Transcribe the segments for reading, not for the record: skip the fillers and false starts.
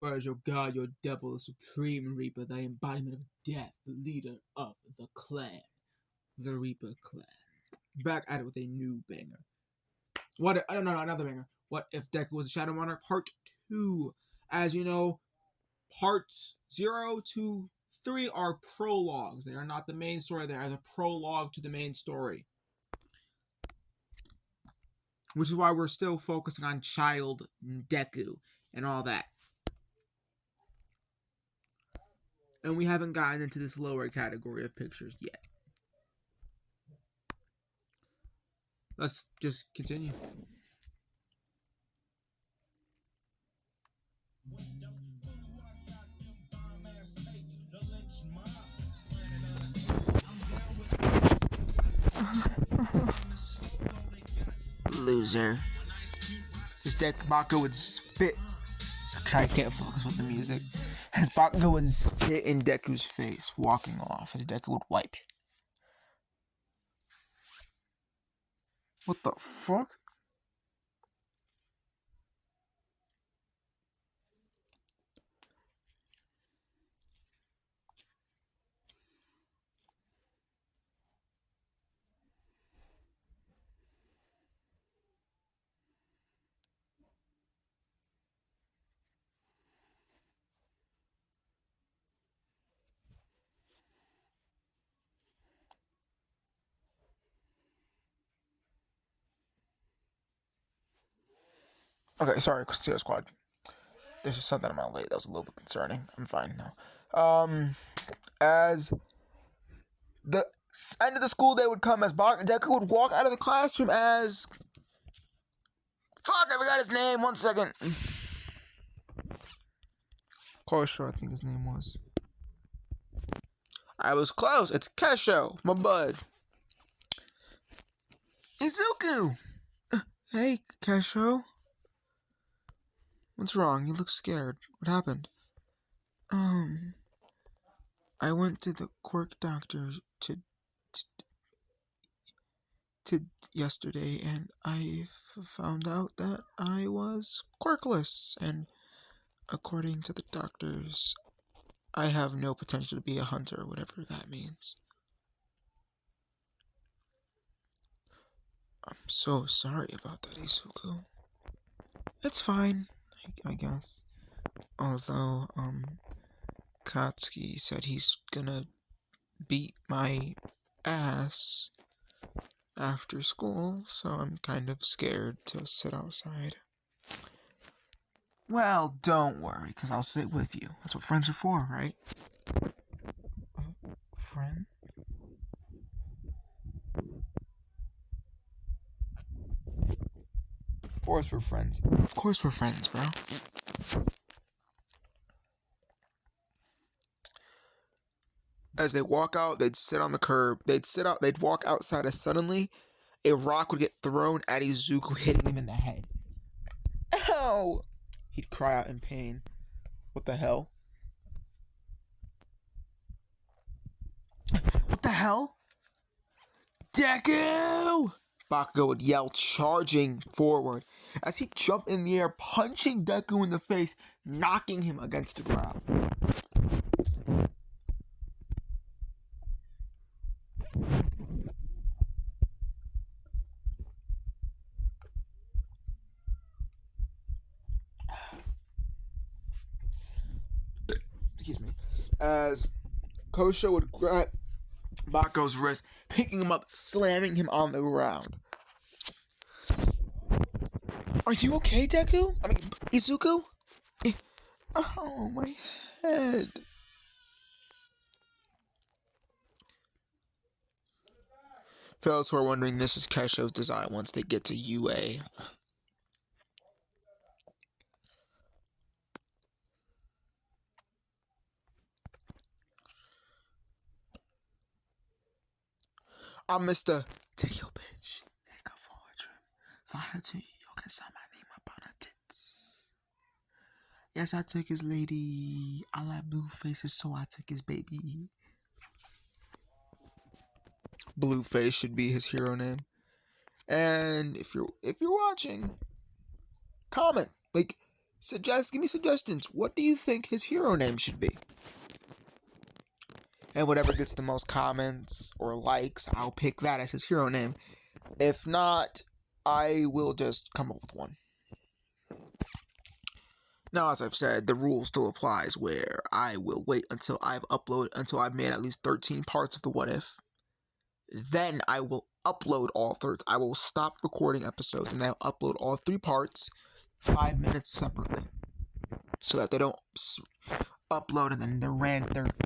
Where is your god, your devil, the supreme reaper, the embodiment of death, the leader of the clan, the Reaper clan. Back at it with a new banger. What if, I don't know, another banger. What if Deku was a Shadow Monarch? Part 2. As you know, parts 0 to 3 are prologues. They are not the main story, they are the prologue to the main story. Which is why we're still focusing on child Deku and all that. And we haven't gotten into this lower category of pictures yet. Let's just continue. Loser. His Bakugo would spit. I can't focus with the music. His Bakugo would spit in Deku's face, walking off, as Deku would wipe it. What the fuck? Okay, sorry, Castilla Squad. There's just something I'm late. That was a little bit concerning. I'm fine now. As the end of the school day would come, as Deku would walk out of the classroom as... Fuck, I forgot his name. 1 second. Kosho, I think his name was. I was close. It's Kesho, my bud. Izuku! Hey, Kesho. What's wrong? You look scared. What happened? I went to the quirk doctor to yesterday, and I found out that I was quirkless, and according to the doctors, I have no potential to be a hunter, whatever that means. I'm so sorry about that, Izuku. It's fine, I guess. Although, Katsuki said he's gonna beat my ass after school, so I'm kind of scared to sit outside. Well, don't worry, because I'll sit with you. That's what friends are for, right? Friend? Of course we're friends. Of course we're friends, bro. As they walk out, they'd sit on the curb. They'd walk outside, as suddenly a rock would get thrown at Izuku, hitting him in the head. Ow! He'd cry out in pain. What the hell? What the hell? Deku! Bakugo would yell, charging forward as he jumped in the air, punching Deku in the face, knocking him against the ground. Excuse me. As Kosho would grab Bakugo's wrist, picking him up, slamming him on the ground. Are you okay, Deku? I mean, Izuku? Oh, my head. Fellas who are wondering, this is Kesho's design once they get to UA. I'm Mr. Take your bitch. Take her for a trip. Fly her to New York and sign my name up on her tits. Yes, I took his lady. I like blue faces, so I took his baby. Blueface should be his hero name. And if you're watching, comment. Like, Give me suggestions. What do you think his hero name should be? And whatever gets the most comments or likes, I'll pick that as his hero name. If not, I will just come up with one. Now, as I've said, the rule still applies where I will wait until I've made at least 13 parts of the What If. Then I will upload all 13. I will stop recording episodes and then I'll upload all 3 parts 5 minutes separately. So that they don't upload and then they're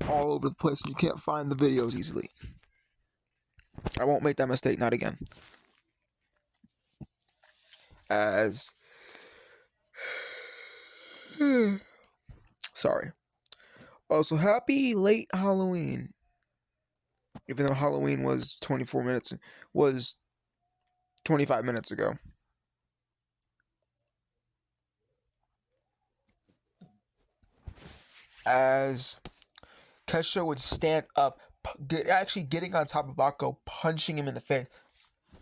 all over the place and you can't find the videos easily. I won't make that mistake, not again. Sorry. Also, happy late Halloween. Even though Halloween was 25 minutes ago. As Kesha would stand up, actually getting on top of Bako, punching him in the face.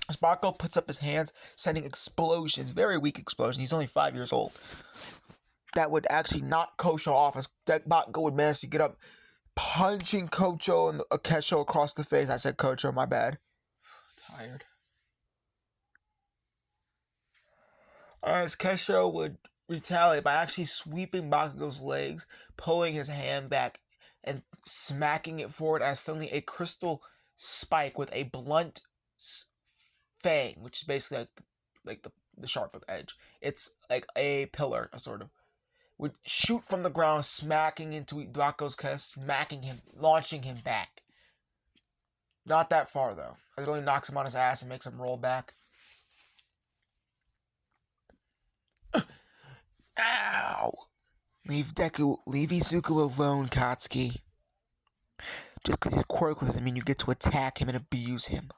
As Bako puts up his hands, sending explosions, very weak explosions. He's only 5 years old. That would actually knock Kosho off. As Bako would manage to get up, punching Kocho and Kesho across the face. I said Kocho, my bad. Tired. As Kesho would retaliate by actually sweeping Bakugo's legs, pulling his hand back, and smacking it forward as suddenly a crystal spike with a blunt fang, which is basically like the sharp edge. It's like a pillar, a sort of, would shoot from the ground, smacking into Bakugo's chest, smacking him, launching him back. Not that far though. It only knocks him on his ass and makes him roll back. Ow! Leave Izuku alone, Katsuki. Just because he's quirky doesn't mean you get to attack him and abuse him.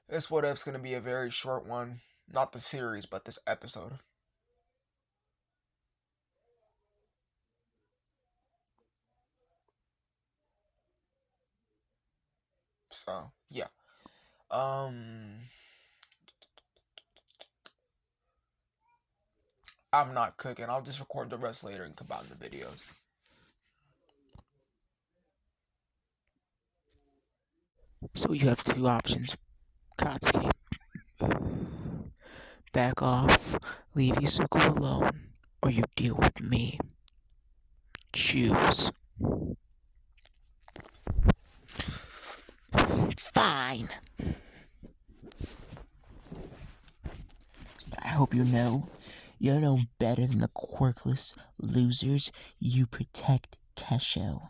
This What If's going to be a very short one. Not the series, but this episode. So, yeah. I'm not cooking. I'll just record the rest later and combine the videos. So you have 2 options, Katsuki. Back off, leave Izuku alone, or you deal with me. Choose. Fine. I hope you know, you're no better than the quirkless losers you protect, Kesho.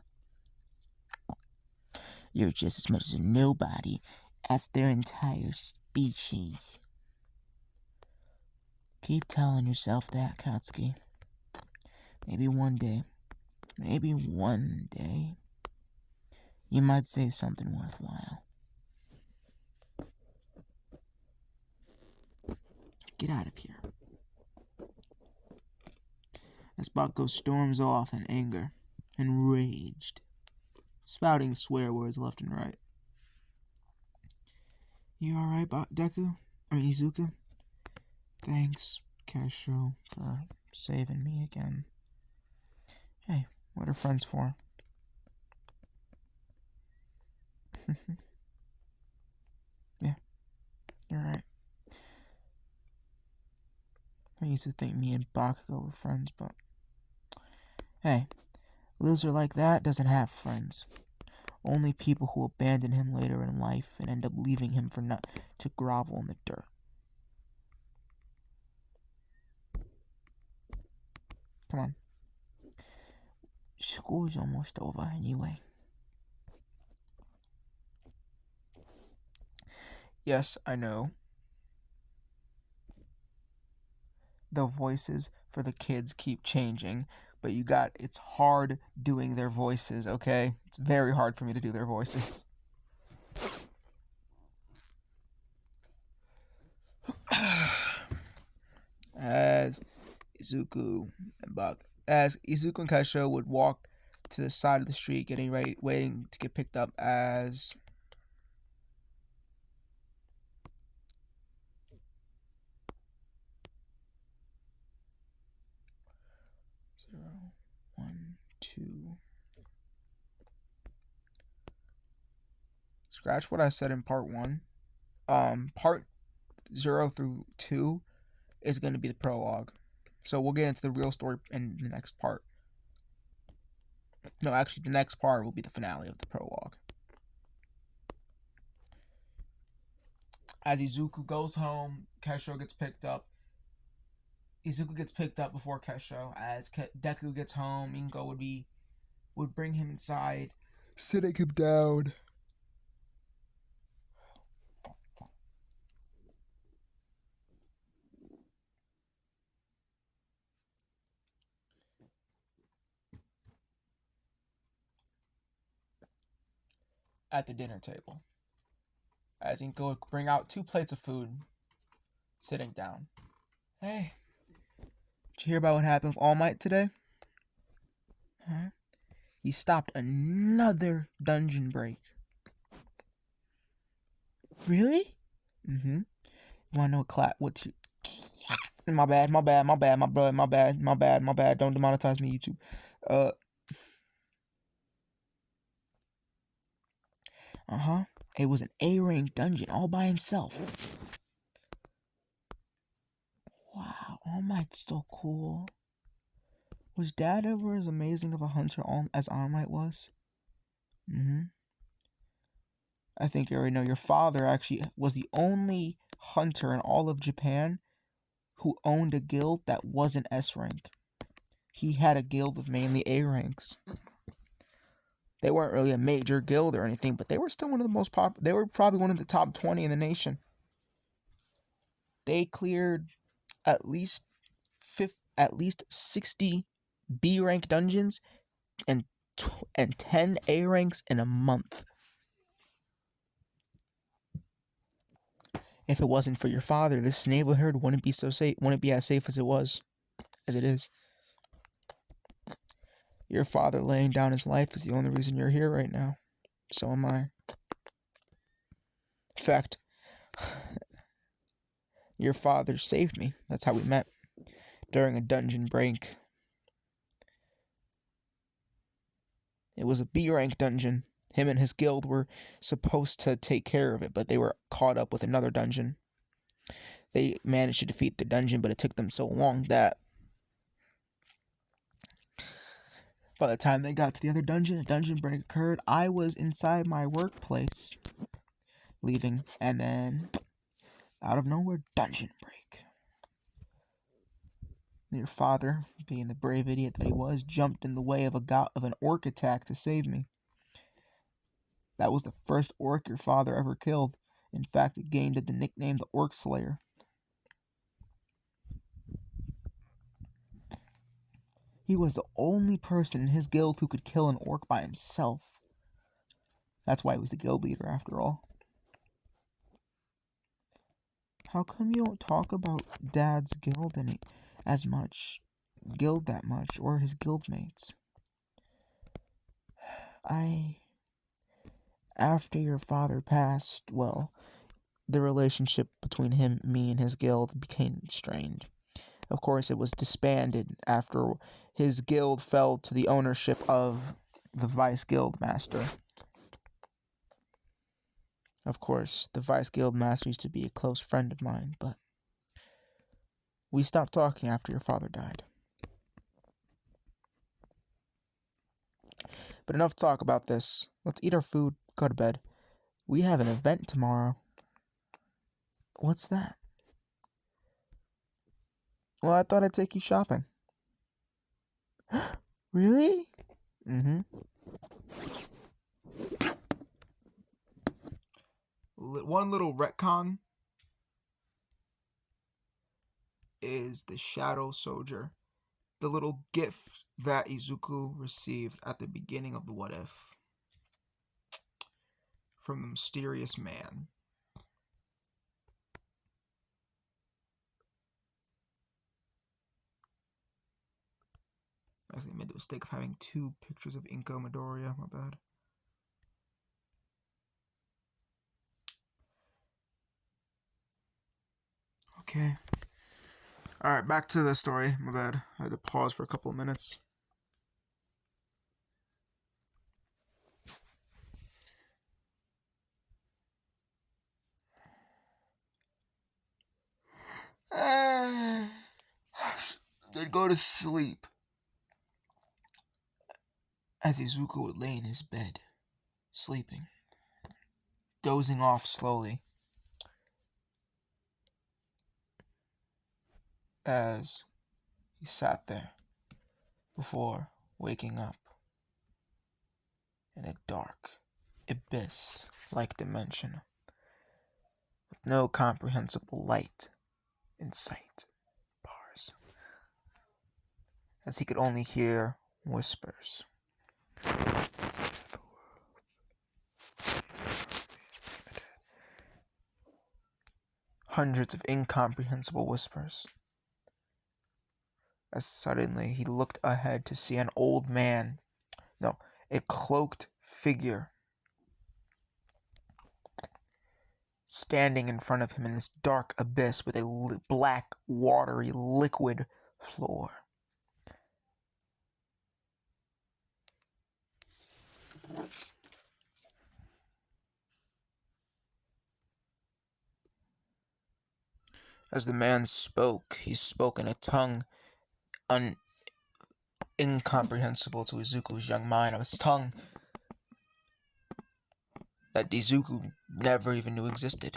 You're just as much as a nobody as their entire species. Keep telling yourself that, Katsuki. Maybe one day, you might say something worthwhile. Get out of here. As Bakugo storms off in anger, enraged, spouting swear words left and right. You alright, Deku? Or Izuku? Thanks, Kesho, for saving me again. Hey, what are friends for? Yeah, you're right. I used to think me and Bakugo were friends, but hey, a loser like that doesn't have friends. Only people who abandon him later in life and end up leaving him to grovel in the dirt. Come on. School's almost over anyway. Yes, I know. The voices for the kids keep changing, but it's hard doing their voices, okay? It's very hard for me to do their voices. As Izuku and Kesho would walk to the side of the street, getting ready, waiting to get picked up as zero, 1, 2. Scratch what I said in part 1. Part 0 through 2 is going to be the prologue. So we'll get into the real story in the next part. No, actually, the next part will be the finale of the prologue. As Izuku goes home, Kesho gets picked up. Izuku gets picked up before Kesho. As Deku gets home, Ingo would bring him inside, sitting him down. At the dinner table. As Ingo would bring out 2 plates of food, sitting down. Hey, did you hear about what happened with All Might today? Huh? He stopped another dungeon break. Really? Mm-hmm. You wanna know what's your... My bad. Don't demonetize me, YouTube. It was an A-rank dungeon all by himself. Wow, All Might's still cool. Was Dad ever as amazing of a hunter as All Might was? Mm-hmm. I think you already know. Your father actually was the only hunter in all of Japan who owned a guild that wasn't S rank. He had a guild of mainly A ranks. They weren't really a major guild or anything, but they were still one of the most popular. They were probably one of the top 20 in the nation. They cleared at least 60 B rank dungeons and 10 A ranks in a month. If it wasn't for your father, this neighborhood wouldn't be as safe as it is. Your father laying down his life is the only reason you're here right now. So am I. In fact, your father saved me. That's how we met. During a dungeon break. It was a B rank dungeon. Him and his guild were supposed to take care of it, but they were caught up with another dungeon. They managed to defeat the dungeon, but it took them so long that by the time they got to the other dungeon, a dungeon break occurred. I was inside my workplace, leaving, and then out of nowhere, dungeon break. Your father, being the brave idiot that he was, jumped in the way of an orc attack to save me. That was the first orc your father ever killed. In fact, it gained the nickname the Orc Slayer. He was the only person in his guild who could kill an orc by himself. That's why he was the guild leader, after all. How come you don't talk about Dad's guild that much, or his guildmates? After your father passed, well, the relationship between me and his guild became strained. Of course, it was disbanded after his guild fell to the ownership of the Vice Guild Master. Of course, the Vice Guild Master used to be a close friend of mine, but we stopped talking after your father died. But enough talk about this. Let's eat our food, go to bed. We have an event tomorrow. What's that? Well, I thought I'd take you shopping. Really? Mm-hmm. One little retcon is the Shadow Soldier. The little gift that Izuku received at the beginning of the What If. From the mysterious man. I actually made the mistake of having 2 pictures of Inko Midoriya. My bad. Okay. Alright, back to the story. My bad. I had to pause for a couple of minutes. They'd go to sleep as Izuku would lay in his bed, sleeping, dozing off slowly as he sat there before waking up in a dark, abyss-like dimension with no comprehensible light in sight. Bars. As he could only hear whispers. Hundreds of incomprehensible whispers. As suddenly he looked ahead to see an old man, no, a cloaked figure, standing in front of him in this dark abyss with a black, watery, liquid floor. As the man spoke, he spoke in a tongue incomprehensible to Izuku's young mind, of his tongue that Izuku never even knew existed.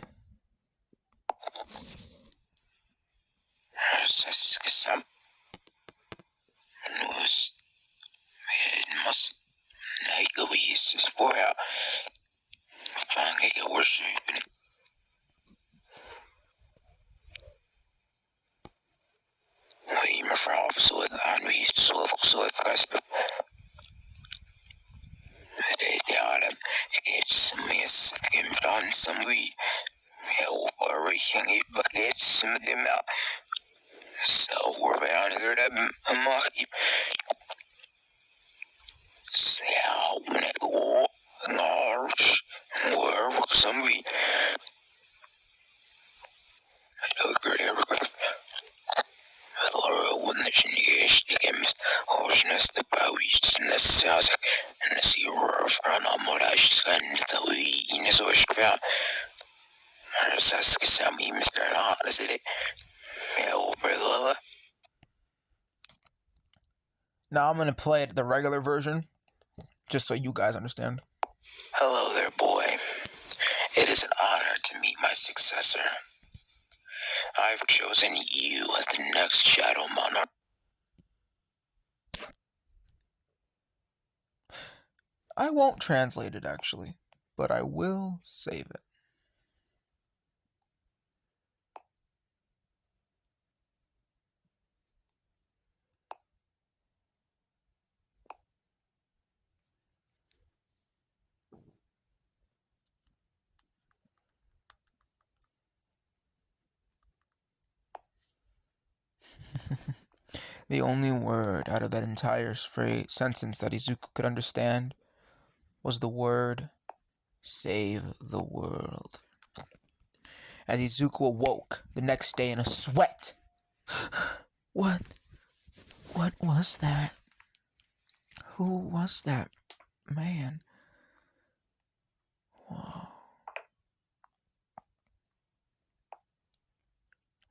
Now I'm going to play it the regular version, just so you guys understand. Hello there, boy. It is an honor to meet my successor. I've chosen you as the next Shadow Monarch. I won't translate it, actually, but I will save it. The only word out of that entire sentence that Izuku could understand was the word "save the world." As Izuku awoke the next day in a sweat. What was that? Who was that man? Whoa.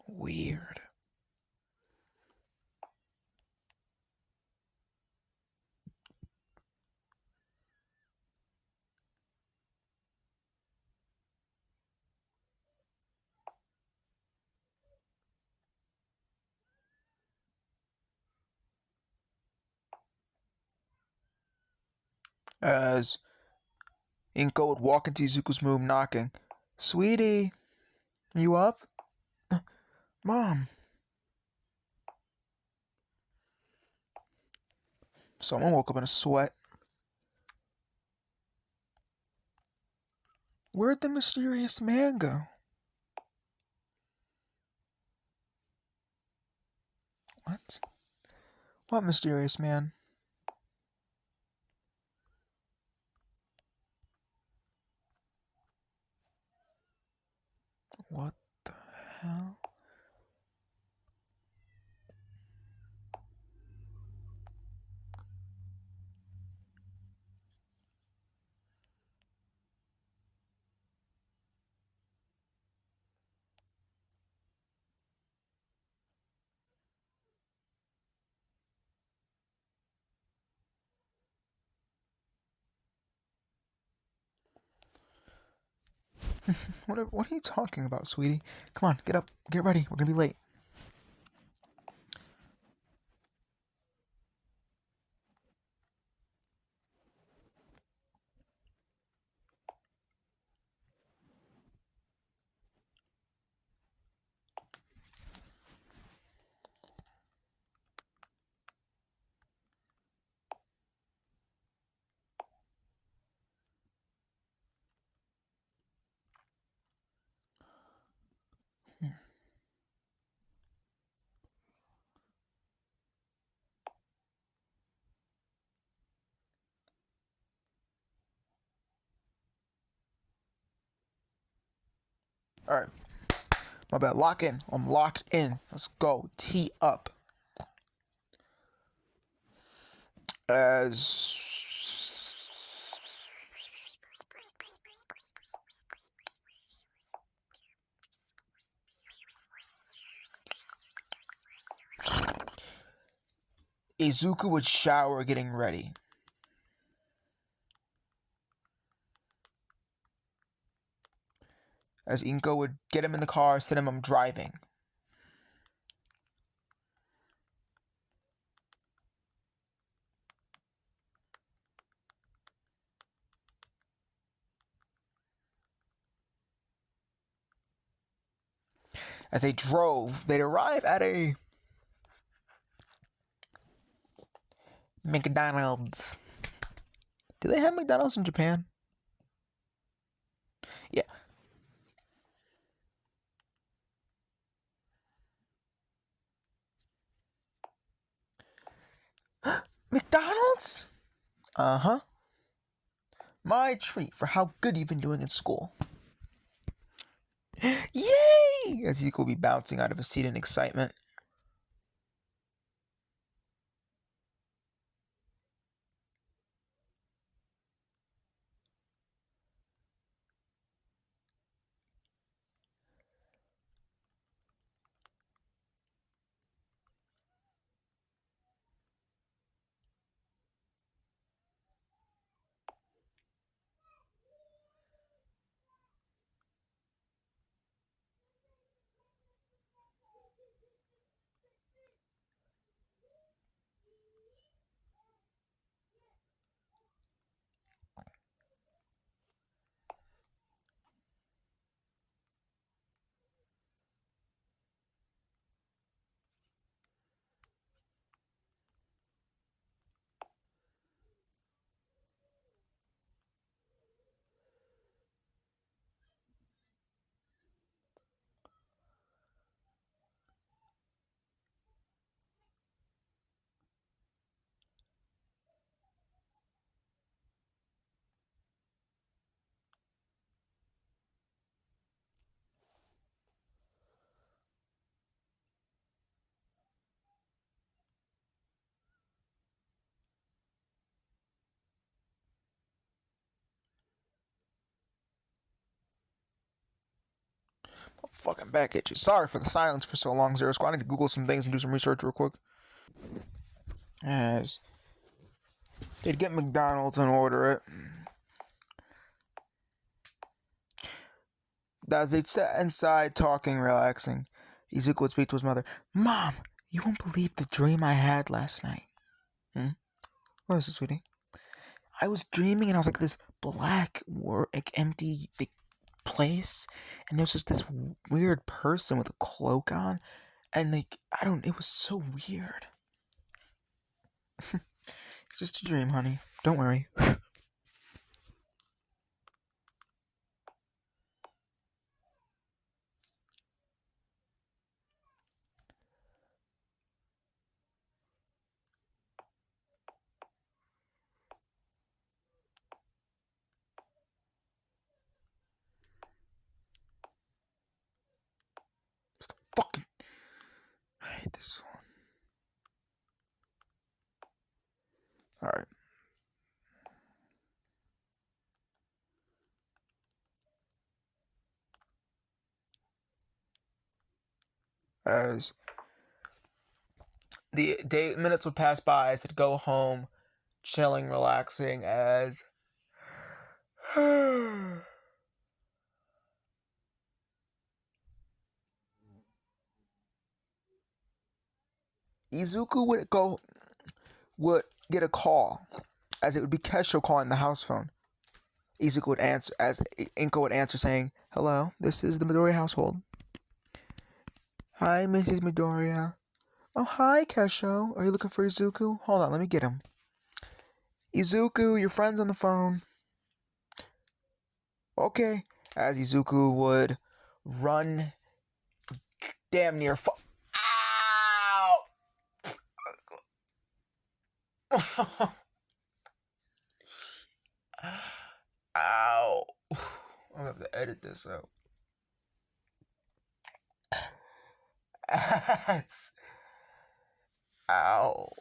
Weird. As Inko would walk into Izuku's room knocking. Sweetie, you up? Mom. Someone woke up in a sweat. Where'd the mysterious man go? What? What mysterious man? What the hell? What are you talking about, sweetie? Come on, get up, get ready. We're gonna be late. All right, my bad. Lock in. I'm locked in. Let's go. Tee up. As Izuku would shower getting ready. As Inko would get him in the car, send him I'm driving. As they drove, they'd arrive at a McDonald's. Do they have McDonald's in Japan? Yeah. McDonald's? Uh-huh. My treat for how good you've been doing in school. Yay! As Izuku will be bouncing out of his seat in excitement. I'm fucking back at you. Sorry for the silence for so long, Zero Squad. I need to Google some things and do some research real quick. As they'd get McDonald's and order it. As they'd sit inside talking, relaxing, Izuku would speak to his mother. Mom, you won't believe the dream I had last night. What is it, sweetie? I was dreaming and I was like this black, like empty big place, and there was just this weird person with a cloak on, and like it was so weird. It's just a dream, honey. Don't worry. hate this one. Alright. As the minutes would pass by, as they'd go home, chilling, relaxing, as Izuku would get a call, as it would be Kesho calling the house phone. Izuku would answer, as Inko would answer, saying, "Hello, this is the Midoriya household." "Hi, Mrs. Midoriya." "Oh, hi, Kesho. Are you looking for Izuku? Hold on, let me get him." "Izuku, your friend's on the phone." "Okay." As Izuku would run damn near Ow! Ow. I'm gonna have to edit this out. Ow.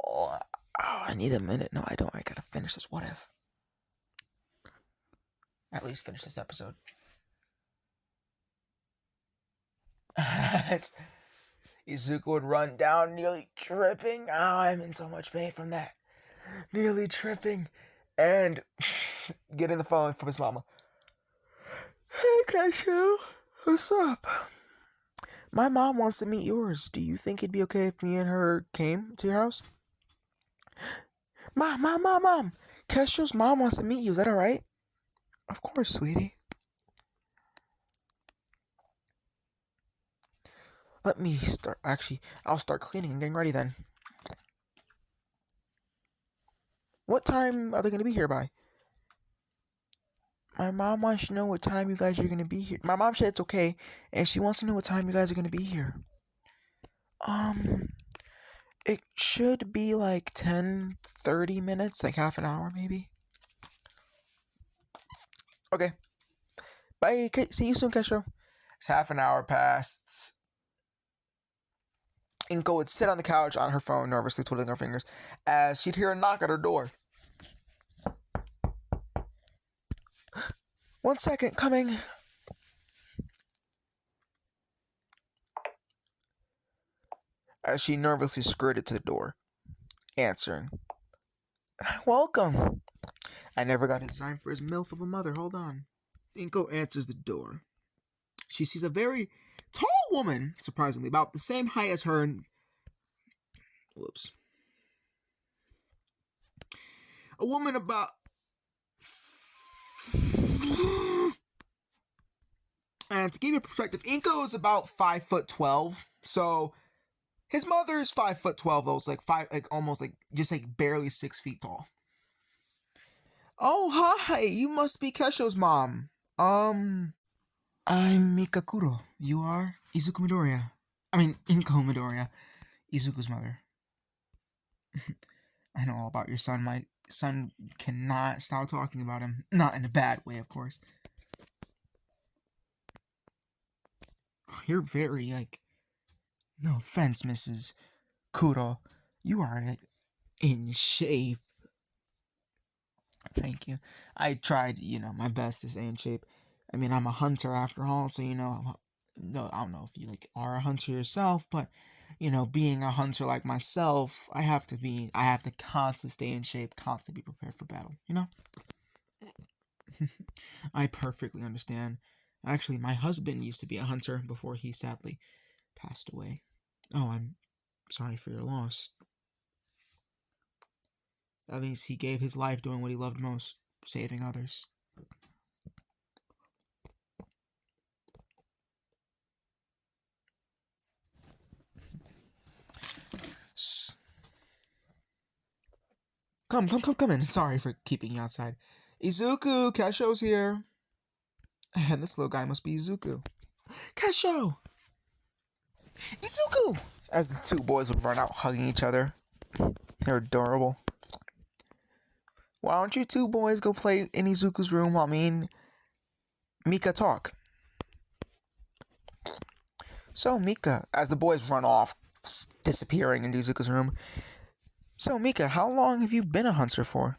Oh, I need a minute. No, I don't. I gotta finish this. What if? At least finish this episode. Izuku would run down, nearly tripping. Oh, I'm in so much pain from that. Nearly tripping. And getting the phone from his mama. "Hey, Cashew. What's up? My mom wants to meet yours. Do you think it'd be okay if me and her came to your house?" Mom. Cashew's mom wants to meet you. Is that alright?" "Of course, sweetie." Let me start. Actually, I'll start cleaning and getting ready then. What time are they going to be here by? My mom wants to know what time you guys are going to be here. My mom said it's okay, and she wants to know what time you guys are going to be here. It should be like 10-30 minutes, like half an hour maybe. Okay. Bye. See you soon, Kesho. It's half an hour past. Inko would sit on the couch on her phone, nervously twiddling her fingers, as she'd hear a knock at her door. "1 second, coming." As she nervously skirted to the door, answering. "Welcome." I never got a design for his MILF of a mother. Hold on. Inko answers the door. She sees a very tall woman, surprisingly, about the same height as her. Whoops. A woman about. And to give you a perspective, Inko is about 5'12", so his mother is 5'12", though. It's almost just barely 6 feet tall. "Oh, hi! You must be Kesho's mom. I'm Mikakuro. You are Izuku Midoriya. I mean, Inko Midoriya, Izuku's mother." "I know all about your son. My son cannot stop talking about him. Not in a bad way, of course." "You're very, no offense, Mrs. Kuro. You are, in shape." "Thank you. I tried, my best to stay in shape. I mean, I'm a hunter after all, so, no, I don't know if you, are a hunter yourself, but, being a hunter like myself, I have to constantly stay in shape, constantly be prepared for battle, I perfectly understand. Actually, my husband used to be a hunter before he sadly passed away. Oh, I'm sorry for your loss. At least he gave his life doing what he loved most, saving others." Come in. Sorry for keeping you outside. "Izuku, Kesho's here." And this little guy must be Izuku. "Kesho! Izuku!" As the two boys would run out hugging each other. They're adorable. "Why don't you two boys go play in Izuku's room while me and Mika talk?" "So, Mika," as the boys run off, disappearing in Izuku's room. So, Mika, how long have you been a hunter for?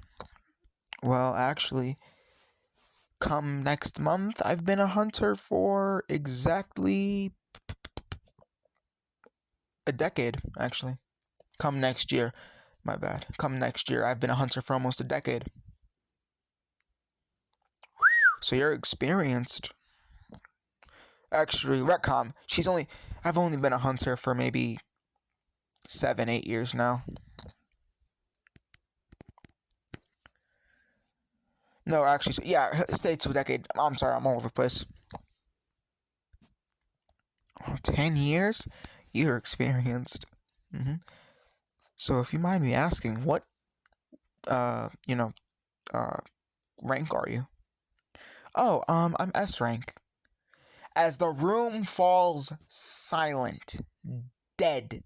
Well, actually, come next month, I've been a hunter for exactly a decade, actually. Come next year, my bad. Come next year, I've been a hunter for almost a decade. So you're experienced. Actually, retcom. I've only been a hunter for maybe 7-8 years now. No, actually, yeah, stay to a decade. I'm sorry, I'm all over the place. 10 years? You're experienced. Mm-hmm. So if you mind me asking, what, you know, rank are you? Oh, I'm S rank. As the room falls silent, dead,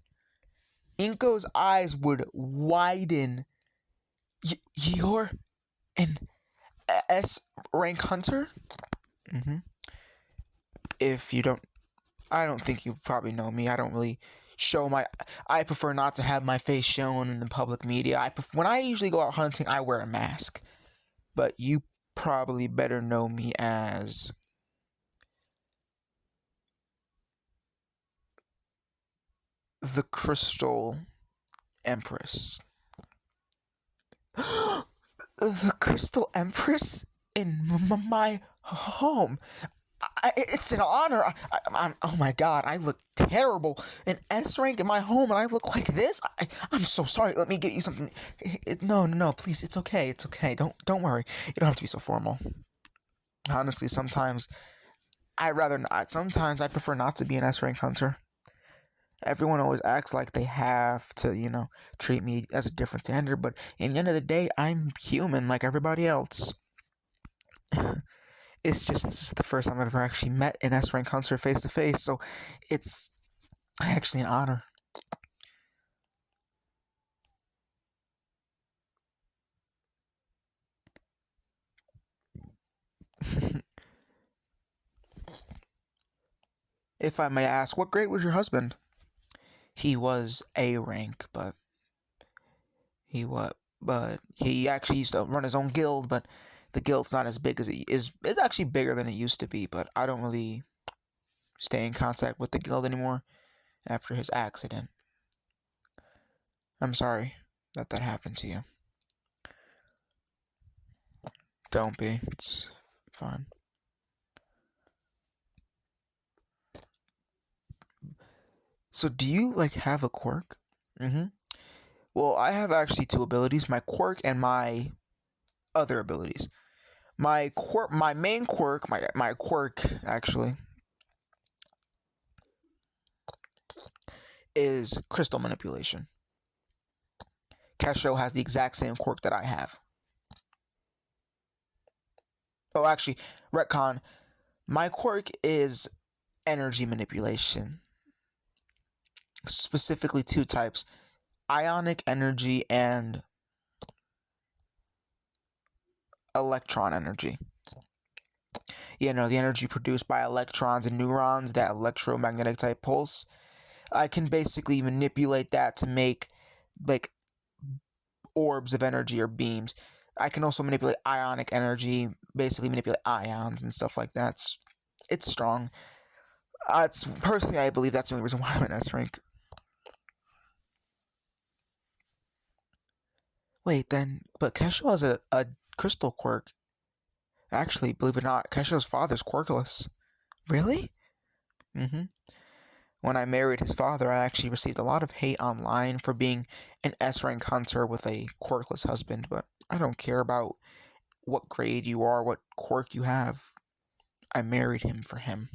Inko's eyes would widen. You're an S rank hunter? Mm-hmm. If you don't, I don't think you probably know me. I don't really show my. I prefer not to have my face shown in the public media. When I usually go out hunting, I wear a mask. But you probably better know me as the Crystal Empress. The Crystal Empress in my home. It's an honor. Oh my god, I look terrible. An S rank in my home, and I look like this. I'm so sorry. Let me get you something. No, please. It's okay. It's okay. Don't worry. You don't have to be so formal. Honestly, sometimes I'd rather not. Sometimes I prefer not to be an S rank hunter. Everyone always acts like they have to, treat me as a different standard, but in the end of the day, I'm human like everybody else. It's just, this is the first time I've ever actually met an S rank hunter face to face, so it's actually an honor. If I may ask, what grade was your husband? He was A rank, but he actually used to run his own guild, but the guild's not as big as it is. It's actually bigger than it used to be, but I don't really stay in contact with the guild anymore after his accident. I'm sorry that happened to you. Don't be. It's fine. So do you have a quirk? Mm-hmm. Well, I have actually two abilities: my quirk and my other abilities. My main quirk, my quirk actually is crystal manipulation. Kesho has the exact same quirk that I have. Oh, actually, retcon. My quirk is energy manipulation. Specifically, two types: ionic energy and electron energy. The energy produced by electrons and neurons, that electromagnetic type pulse. I can basically manipulate that to make orbs of energy or beams. I can also manipulate ionic energy, basically manipulate ions and stuff like that. It's strong. Personally, I believe that's the only reason why I'm an S rank. Wait, then, but Kesho has a crystal quirk. Actually, believe it or not, Kesho's father's quirkless. Really? Mm-hmm. When I married his father, I actually received a lot of hate online for being an S rank hunter with a quirkless husband, but I don't care about what grade you are, what quirk you have. I married him for him.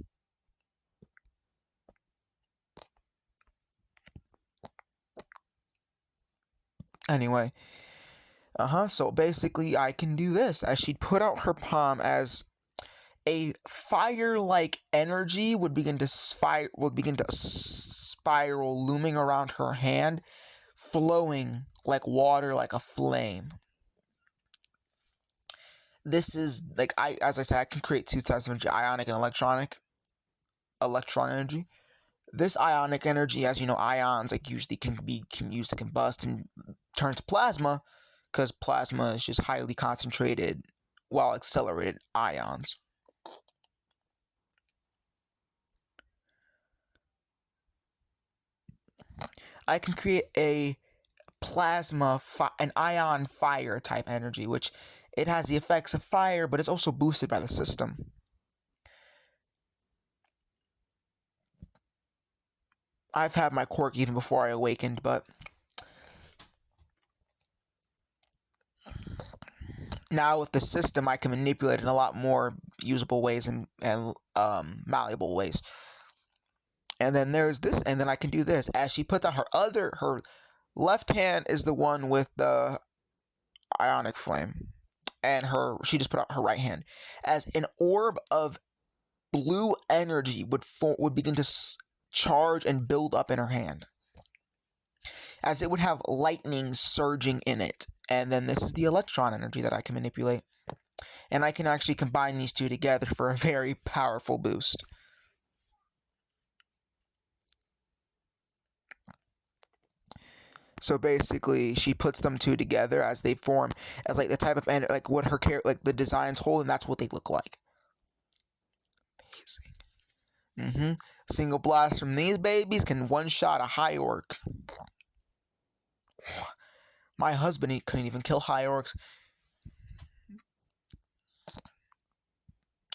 Anyway, so basically I can do this. As she'd put out her palm, as a fire-like energy would begin to spiral, looming around her hand, flowing like water, like a flame. This is as I said, I can create two types of energy: ionic and electron energy. This ionic energy, as you know, ions like usually can used to combust and turn to plasma, because plasma is just highly concentrated, while accelerated ions. I can create a an ion fire type energy, which it has the effects of fire, but it's also boosted by the system. I've had my quirk even before I awakened, but now with the system, I can manipulate it in a lot more usable ways and malleable ways. And then there's this, and then I can do this. As she puts out her left hand is the one with the ionic flame, and she just put out her right hand. As an orb of blue energy would begin to charge and build up in her hand, as it would have lightning surging in it. And then this is the electron energy that I can manipulate, and I can actually combine these two together for a very powerful boost. So basically, she puts them two together as they form as like the type of like what her character, like the designs hold, and that's what they look like. Amazing. Single blast from these babies can one shot a high orc. My husband, he couldn't even kill high orcs.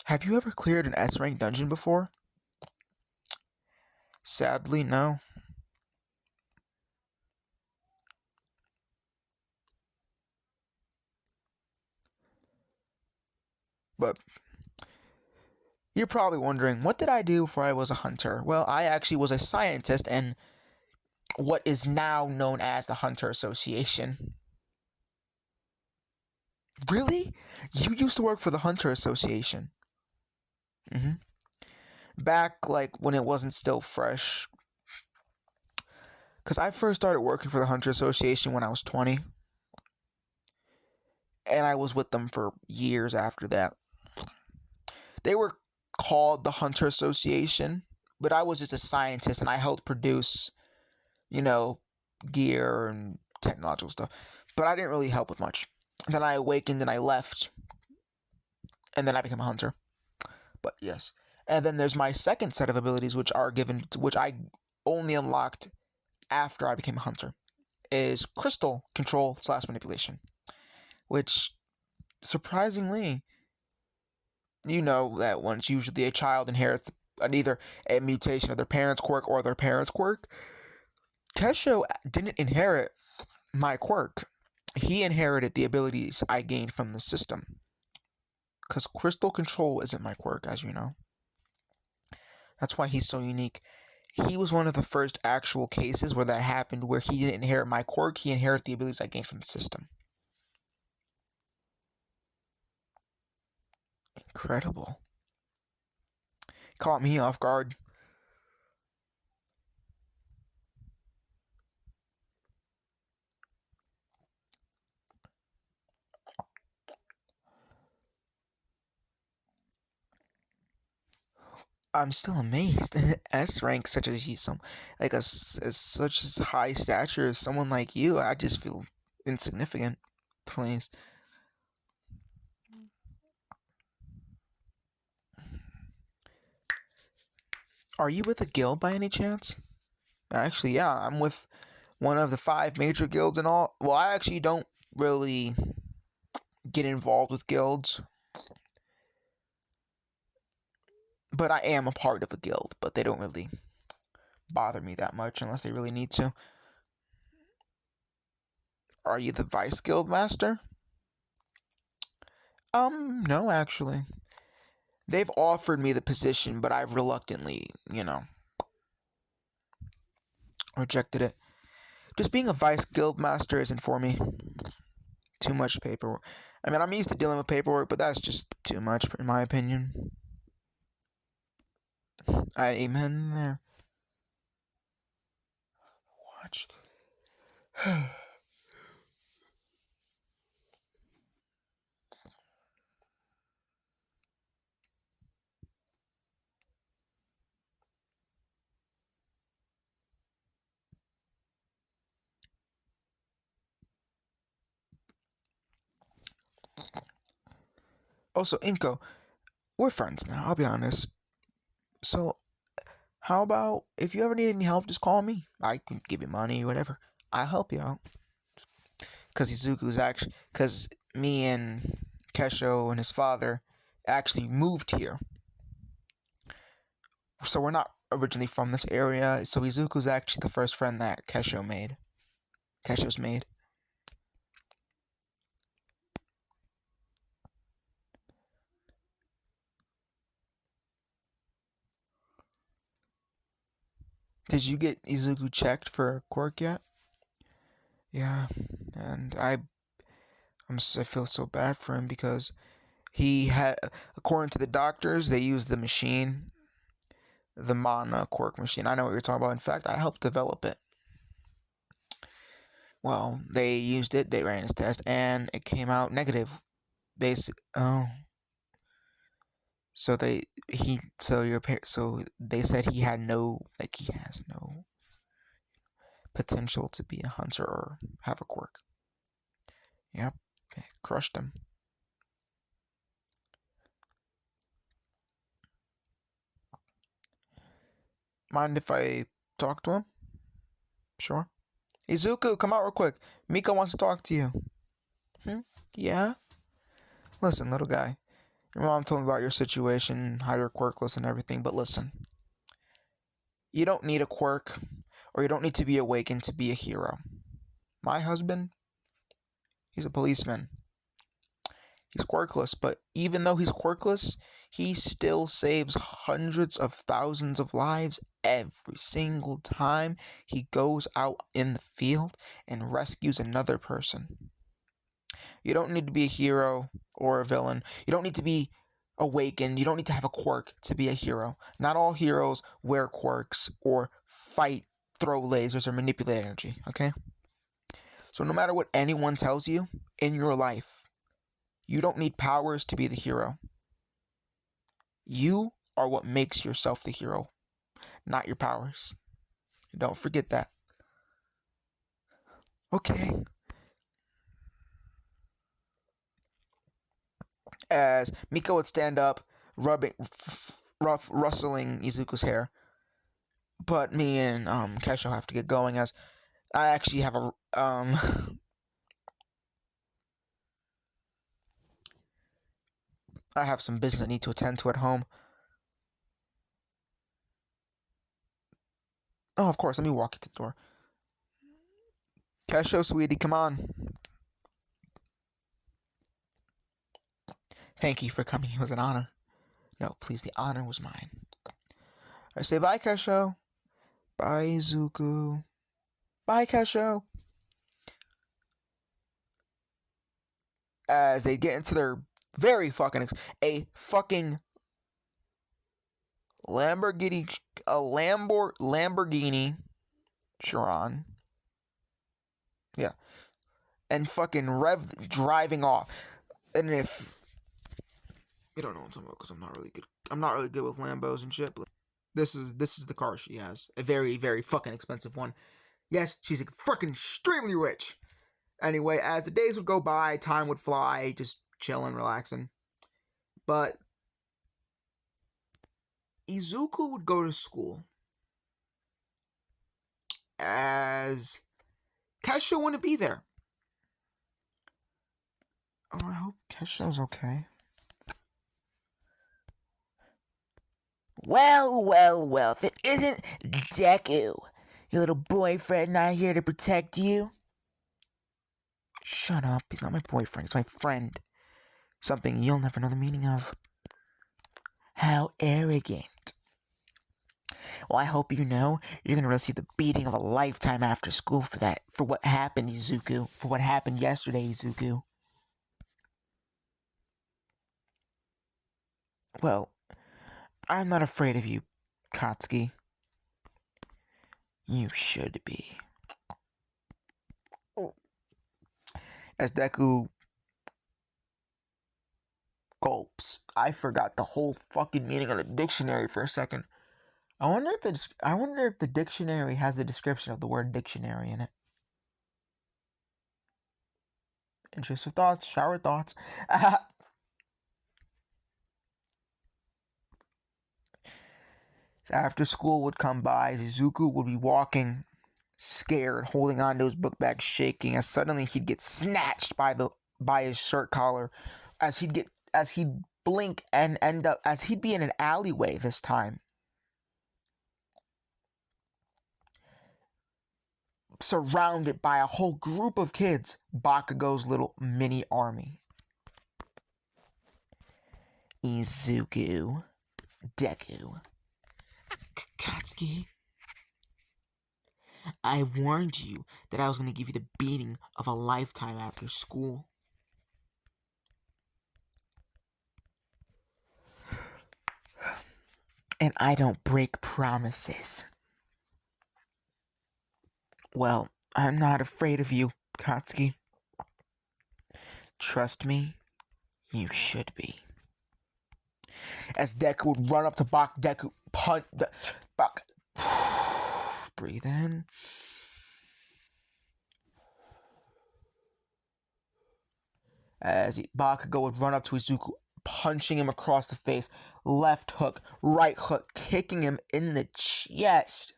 Have you ever cleared an S rank dungeon before? Sadly, no. But you're probably wondering, what did I do before I was a hunter? Well, I actually was a scientist in what is now known as the Hunter Association. Really? You used to work for the Hunter Association? Back, like, when it wasn't still fresh. Because I first started working for the Hunter Association when I was 20. And I was with them for years after that. They were called the Hunter Association, but I was just a scientist and I helped produce, gear and technological stuff. But I didn't really help with much. Then I awakened and I left. And then I became a hunter. But yes. And then there's my second set of abilities, which I only unlocked after I became a hunter, is crystal control / manipulation. Which, surprisingly, you know that once usually a child inherits either a mutation of their parents' quirk or their parents' quirk. Kesho didn't inherit my quirk. He inherited the abilities I gained from the system. Because crystal control isn't my quirk, as you know. That's why he's so unique. He was one of the first actual cases where that happened, where he didn't inherit my quirk, he inherited the abilities I gained from the system. Incredible. Caught me off guard. I'm still amazed. S rank such as you, such as high stature as someone like you, I just feel insignificant. Please. Are you with a guild by any chance? Actually, yeah, I'm with one of the 5 major guilds and all. Well, I actually don't really get involved with guilds, but I am a part of a guild, but they don't really bother me that much unless they really need to. Are you the Vice Guild Master? No, actually. They've offered me the position, but I've reluctantly, rejected it. Just being a Vice Guild Master isn't for me. Too much paperwork. I mean, I'm used to dealing with paperwork, but that's just too much, in my opinion. Amen there. Watch. Also, Inko, we're friends now, I'll be honest. So, how about if you ever need any help, just call me. I can give you money or whatever. I'll help you out. Because Izuku's actually. Because me and Kesho and his father actually moved here. So we're not originally from this area. So Izuku's actually the first friend that Kesho's made. Did you get Izuku checked for a quirk yet? Yeah, and I feel so bad for him because he had, according to the doctors, they used the machine, the Mana quirk machine. I know what you're talking about. In fact, I helped develop it. Well, they used it, they ran his test, and it came out negative. Oh, so they said he had he has no potential to be a hunter or have a quirk. Yep, crushed him. Mind if I talk to him? Sure. Izuku, come out real quick. Mika wants to talk to you. Yeah? Listen, little guy. Your mom told me about your situation, how you're quirkless and everything, but listen. You don't need a quirk, or you don't need to be awakened to be a hero. My husband, he's a policeman. He's quirkless, but even though he's quirkless, he still saves hundreds of thousands of lives every single time he goes out in the field and rescues another person. You don't need to be a hero or a villain. You don't need to be awakened. You don't need to have a quirk to be a hero. Not all heroes wear quirks or fight, throw lasers, or manipulate energy, okay? So no matter what anyone tells you in your life, you don't need powers to be the hero. You are what makes yourself the hero, not your powers. Don't forget that. Okay. As Miko would stand up, rustling Izuku's hair. But me and Kesho have to get going as I actually have a I have some business I need to attend to at home. Oh, of course. Let me walk you to the door. Kesho, sweetie, come on. Thank you for coming. It was an honor. No, please, the honor was mine. I say bye, Kesho. Bye, Izuku. Bye, Kesho. As they get into their very fucking a fucking Lamborghini Chiron. Yeah. And fucking driving off. And if you don't know what I'm talking about because I'm not really good with Lambos and shit, but this is the car she has. A very, very fucking expensive one. Yes, she's freaking extremely rich. Anyway, as the days would go by, time would fly, just chilling, relaxing. But Izuku would go to school as Kesha wouldn't be there. Oh, I hope Kesha's okay. Well, well, well, if it isn't Deku, your little boyfriend not here to protect you? Shut up, he's not my boyfriend, he's my friend. Something you'll never know the meaning of. How arrogant. Well, I hope you know you're gonna receive the beating of a lifetime after school for what happened, Izuku. For what happened yesterday, Izuku. Well, I'm not afraid of you, Katsuki. You should be. As Deku gulps, I forgot the whole fucking meaning of the dictionary for a second. I wonder if the dictionary has a description of the word dictionary in it. Intrusive thoughts, shower thoughts. So after school would come by, Izuku would be walking scared, holding onto his book bag, shaking, as suddenly he'd get snatched by his shirt collar, as he'd blink and end up as he'd be in an alleyway this time, surrounded by a whole group of kids, Bakugo's little mini army. Izuku, Deku, Katsuki, I warned you that I was going to give you the beating of a lifetime after school. And I don't break promises. well, I'm not afraid of you, Katsuki. Trust me, you should be. As Deku would run up to Deku, punch Bak. Breathe in. As Bakugo would run up to Izuku, punching him across the face, left hook, right hook, kicking him in the chest.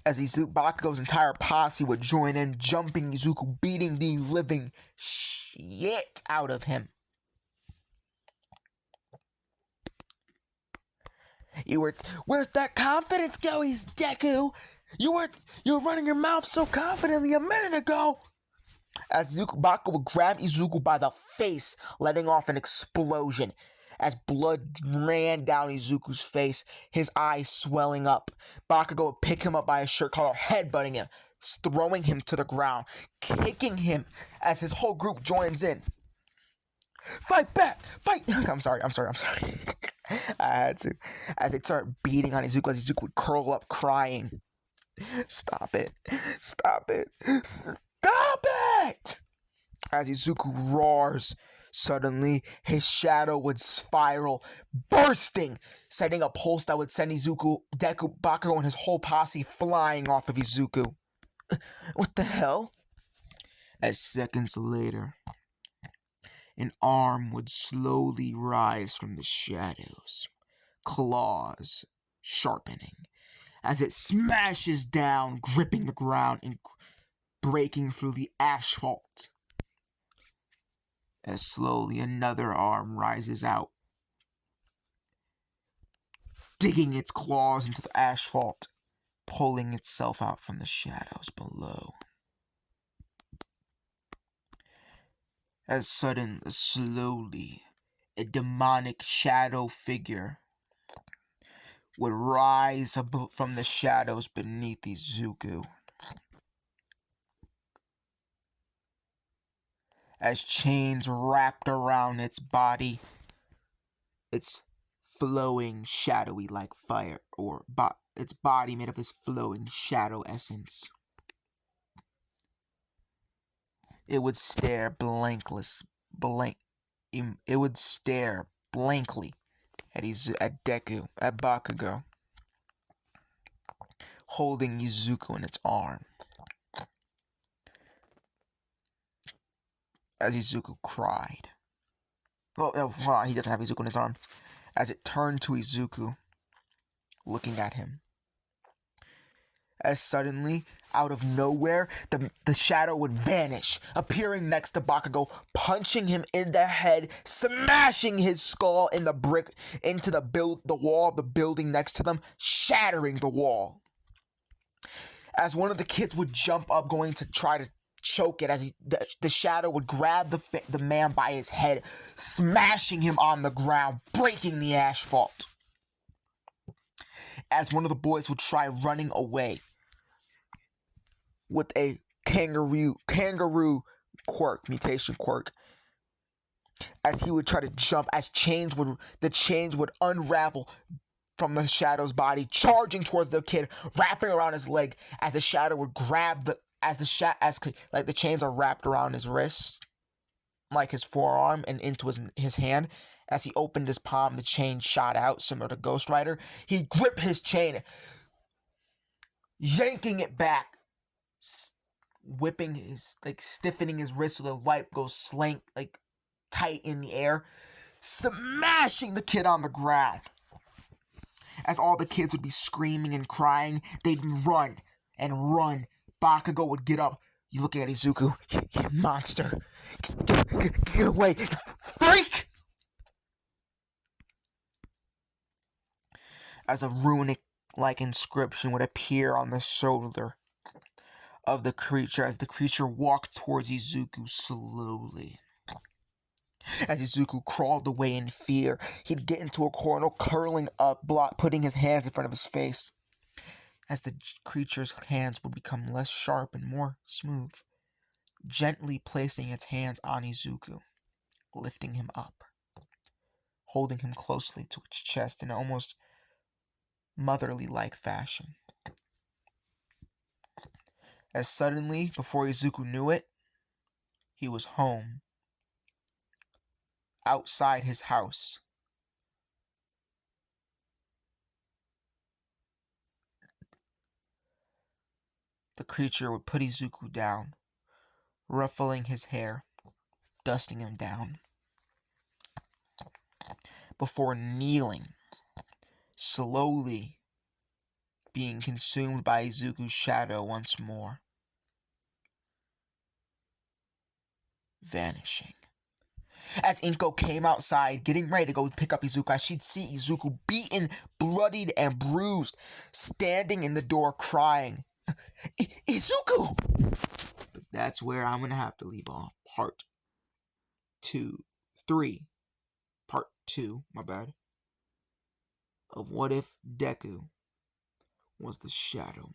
As Bakugo's entire posse would join in, jumping Izuku, beating the living shit out of him. Where's that confidence go? He's Deku. You were running your mouth so confidently a minute ago. As Bakugo would grab Izuku by the face, letting off an explosion. As blood ran down Izuku's face, his eyes swelling up. Bakugo would pick him up by his shirt collar, headbutting him, throwing him to the ground, kicking him as his whole group joins in. Fight back! Fight! I'm sorry. I had to. As they start beating on Izuku, as Izuku would curl up crying. Stop it. Stop it. Stop it! As Izuku roars, suddenly his shadow would spiral, bursting, setting a pulse that would send Izuku, Deku, Bakugo, and his whole posse flying off of Izuku. What the hell? As seconds later, an arm would slowly rise from the shadows, claws sharpening, as it smashes down, gripping the ground and breaking through the asphalt. As slowly another arm rises out, digging its claws into the asphalt, pulling itself out from the shadows below. As slowly, a demonic shadow figure would rise from the shadows beneath Izuku. As chains wrapped around its body, its flowing shadowy like fire, or its body made of this flowing shadow essence. It would stare it would stare blankly at Deku, at Bakugo, holding Izuku in its arm. As Izuku cried. Oh, hold on, he doesn't have Izuku in his arm. As it turned to Izuku, looking at him. As suddenly, out of nowhere, the shadow would vanish, appearing next to Bakugo, punching him in the head, smashing his skull in the brick into the wall of the building next to them, shattering the wall. As one of the kids would jump up, going to try to choke it, as the shadow would grab the man by his head, smashing him on the ground, breaking the asphalt. As one of the boys would try running away with a kangaroo mutation quirk, as he would try to jump, as the chains would unravel from the shadow's body, charging towards the kid, wrapping around his leg, as the shadow would grab the chains are wrapped around his wrist, like his forearm, and into his hand. As he opened his palm, the chain shot out, similar to Ghost Rider. He gripped his chain, yanking it back, stiffening his wrist so the light goes tight in the air, smashing the kid on the ground. As all the kids would be screaming and crying, they'd run and run. Bakugo would get up. You looking at Izuku? You monster. Get away. Freak! As a runic-like inscription would appear on the shoulder of the creature as the creature walked towards Izuku slowly. As Izuku crawled away in fear, he'd get into a corner, curling up, putting his hands in front of his face. As the creature's hands would become less sharp and more smooth, gently placing its hands on Izuku, lifting him up, holding him closely to its chest in an almost motherly-like fashion. As suddenly, before Izuku knew it, he was home, outside his house. The creature would put Izuku down, ruffling his hair, dusting him down, before kneeling, slowly being consumed by Izuku's shadow once more, vanishing. As Inko came outside, getting ready to go pick up Izuku, she'd see Izuku beaten, bloodied, and bruised, standing in the door crying, Izuku! But that's where I'm going to have to leave off. Part 2, my bad, of What If Deku was the Shadow